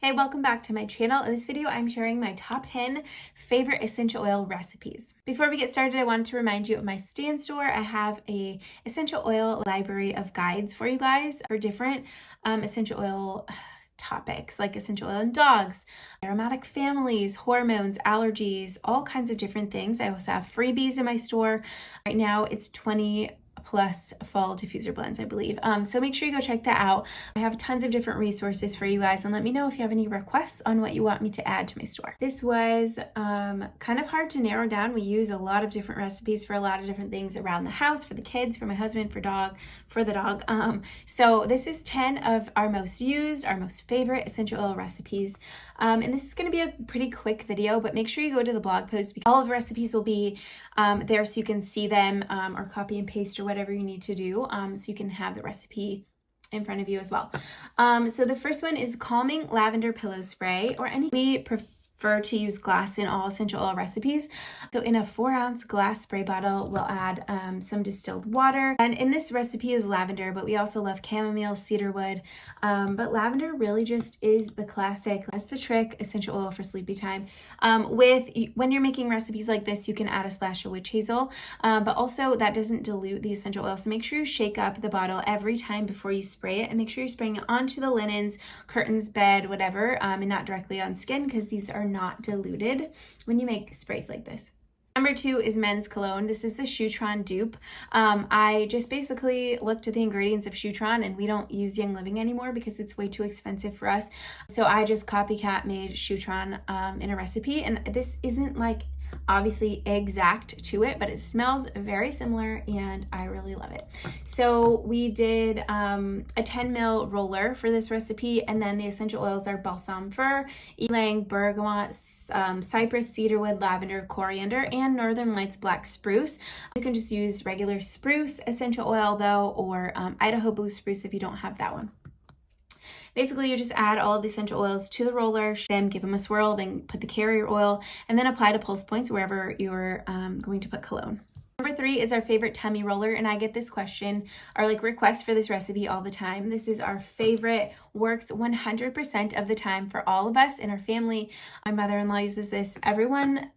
Hey, welcome back to my channel. In this video, I'm sharing my top 10 favorite essential oil recipes. Before we get started, I wanted to remind you of my stand store. I have a essential oil library of guides for you guys for different essential oil topics, like essential oil in dogs, aromatic families, hormones, allergies, all kinds of different things. I also have freebies in my store. Right now, it's 20 plus fall diffuser blends, I believe. So make sure you go check that out. I have tons of different resources for you guys, and let me know if you have any requests on what you want me to add to my store. This was kind of hard to narrow down. We use a lot of different recipes for a lot of different things around the house, for the kids, for my husband, for the dog. So this is 10 of our most used, our most favorite essential oil recipes. And this is going to be a pretty quick video, but make sure you go to the blog post because all of the recipes will be there so you can see them or copy and paste or whatever you need to do so you can have the recipe in front of you as well. So the first one is Calming Lavender Pillow Spray, or any. We prefer to use glass in all essential oil recipes. So in a 4-ounce glass spray bottle, we'll add some distilled water. And in this recipe is lavender, but we also love chamomile, cedarwood. But lavender really just is the classic. That's the trick, essential oil for sleepy time. When you're making recipes like this, you can add a splash of witch hazel, but also that doesn't dilute the essential oil. So make sure you shake up the bottle every time before you spray it, and make sure you're spraying it onto the linens, curtains, bed, whatever, and not directly on skin, because these are not diluted when you make sprays like this. Number 2 is men's cologne. This is the Shutron dupe. I just basically looked at the ingredients of Shutron, and we don't use Young Living anymore because it's way too expensive for us. So I just copycat made Shutron in a recipe, and this isn't like obviously exact to it, but it smells very similar and I really love it. So we did a 10 ml roller for this recipe, and then the essential oils are balsam fir, ylang, bergamot, cypress, cedarwood, lavender, coriander, and Northern Lights black spruce. You can just use regular spruce essential oil though, or Idaho blue spruce if you don't have that one. Basically, you just add all of the essential oils to the roller, then give them a swirl, then put the carrier oil, and then apply to pulse points wherever you're going to put cologne. Number 3 is our favorite tummy roller, and I get this question or like request for this recipe all the time. This is our favorite, works 100% of the time for all of us in our family. My mother-in-law uses this. Everyone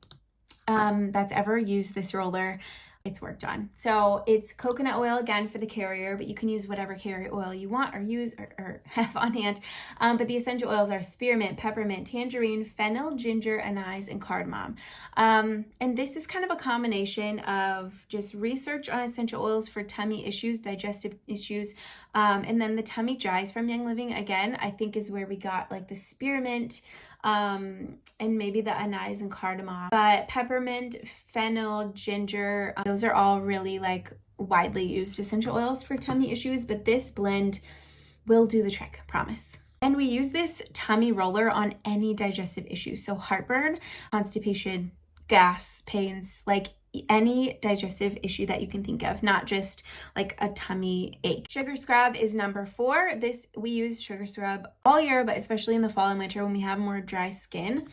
that's ever used this roller, it's worked on. So it's coconut oil again for the carrier, but you can use whatever carrier oil you want or use or have on hand. But the essential oils are spearmint, peppermint, tangerine, fennel, ginger, anise, and cardamom. And this is kind of a combination of just research on essential oils for tummy issues, digestive issues, and then the tummy dries from Young Living again, I think is where we got like the spearmint, and maybe the anise and cardamom, but peppermint, fennel, ginger, those are all really like widely used essential oils for tummy issues, but this blend will do the trick, promise. And we use this tummy roller on any digestive issue, so heartburn, constipation, gas, pains, like any digestive issue that you can think of, not just like a tummy ache. Sugar scrub is number 4. We use sugar scrub all year, but especially in the fall and winter when we have more dry skin.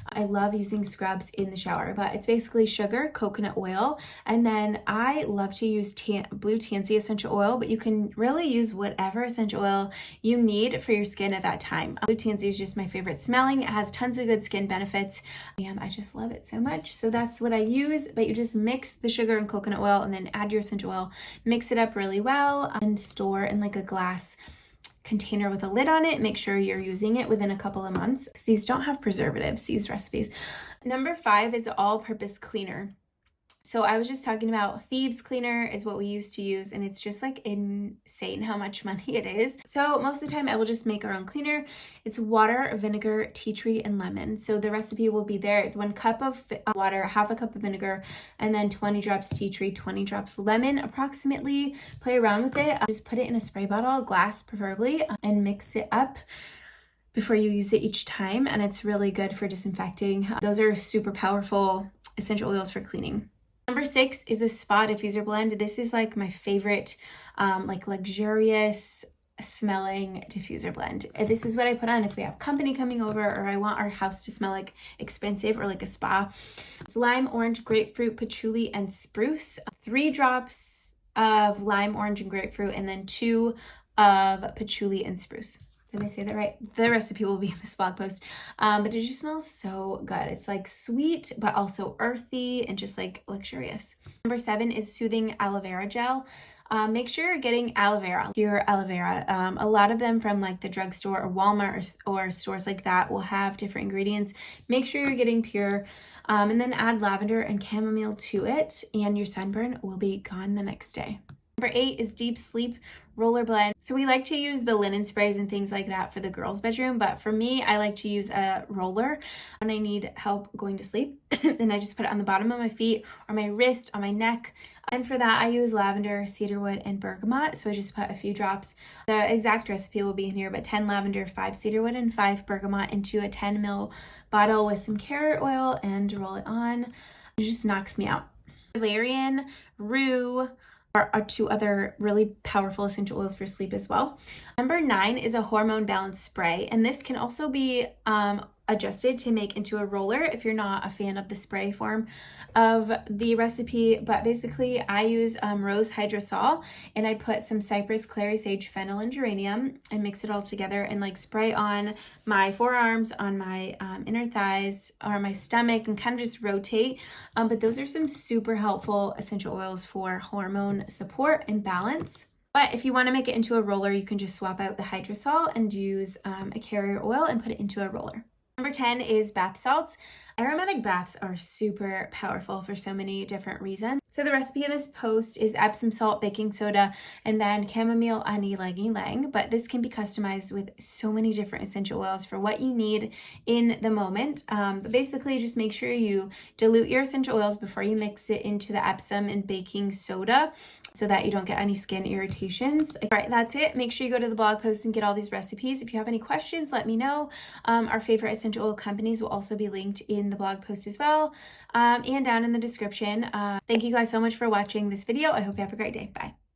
I love using scrubs in the shower, but it's basically sugar, coconut oil, and then I love to use blue tansy essential oil, but you can really use whatever essential oil you need for your skin at that time. Blue tansy is just my favorite smelling. It has tons of good skin benefits, and I just love it so much. So that's what I use, but you just mix the sugar and coconut oil and then add your essential oil, mix it up really well, and store in like a glass container with a lid on it. Make sure you're using it within a couple of months because these don't have preservatives, these recipes. Number 5 is all-purpose cleaner. So I was just talking about thieves cleaner is what we used to use, and it's just like insane how much money it is. So most of the time I will just make our own cleaner. It's water, vinegar, tea tree, and lemon. So the recipe will be there. It's 1 cup of water, half a cup of vinegar, and then 20 drops tea tree, 20 drops lemon approximately. Play around with it. Just put it in a spray bottle, glass preferably, and mix it up before you use it each time, and it's really good for disinfecting. Those are super powerful essential oils for cleaning. Number 6 is a spa diffuser blend. This is like my favorite, like luxurious smelling diffuser blend. This is what I put on if we have company coming over or I want our house to smell like expensive or like a spa. It's lime, orange, grapefruit, patchouli, and spruce. 3 drops of lime, orange, and grapefruit, and then 2 of patchouli and spruce. Did I say that right? The recipe will be in this blog post. But it just smells so good. It's like sweet, but also earthy and just like luxurious. Number 7 is Soothing Aloe Vera Gel. Make sure you're getting aloe vera, pure aloe vera. A lot of them from like the drugstore or Walmart or stores like that will have different ingredients. Make sure you're getting pure, and then add lavender and chamomile to it, and your sunburn will be gone the next day. Number 8 is Deep Sleep Roller Blend. So we like to use the linen sprays and things like that for the girls' bedroom, but for me, I like to use a roller when I need help going to sleep. Then I just put it on the bottom of my feet or my wrist, on my neck. And for that, I use lavender, cedarwood, and bergamot. So I just put a few drops. The exact recipe will be in here, but 10 lavender, 5 cedarwood, and 5 bergamot into a 10 ml bottle with some carrot oil and roll it on. It just knocks me out. Valerian, rue, are 2 other really powerful essential oils for sleep as well. Number 9 is a hormone balance spray, and this can also be adjusted to make into a roller if you're not a fan of the spray form of the recipe. But basically I use rose hydrosol, and I put some cypress, clary sage, fennel, and geranium and mix it all together and like spray on my forearms, on my inner thighs or my stomach, and kind of just rotate. But those are some super helpful essential oils for hormone support and balance. But if you want to make it into a roller, you can just swap out the hydrosol and use a carrier oil and put it into a roller. Number 10 is bath salts. Aromatic baths are super powerful for so many different reasons. So the recipe in this post is Epsom salt, baking soda, and then chamomile, honey, ylang ylang. But this can be customized with so many different essential oils for what you need in the moment. But basically, just make sure you dilute your essential oils before you mix it into the Epsom and baking soda so that you don't get any skin irritations. All right, that's it. Make sure you go to the blog post and get all these recipes. If you have any questions, let me know. Our favorite essential oil companies will also be linked in the blog post as well, and down in the description. Thank you guys so much for watching this video. I hope you have a great day. Bye.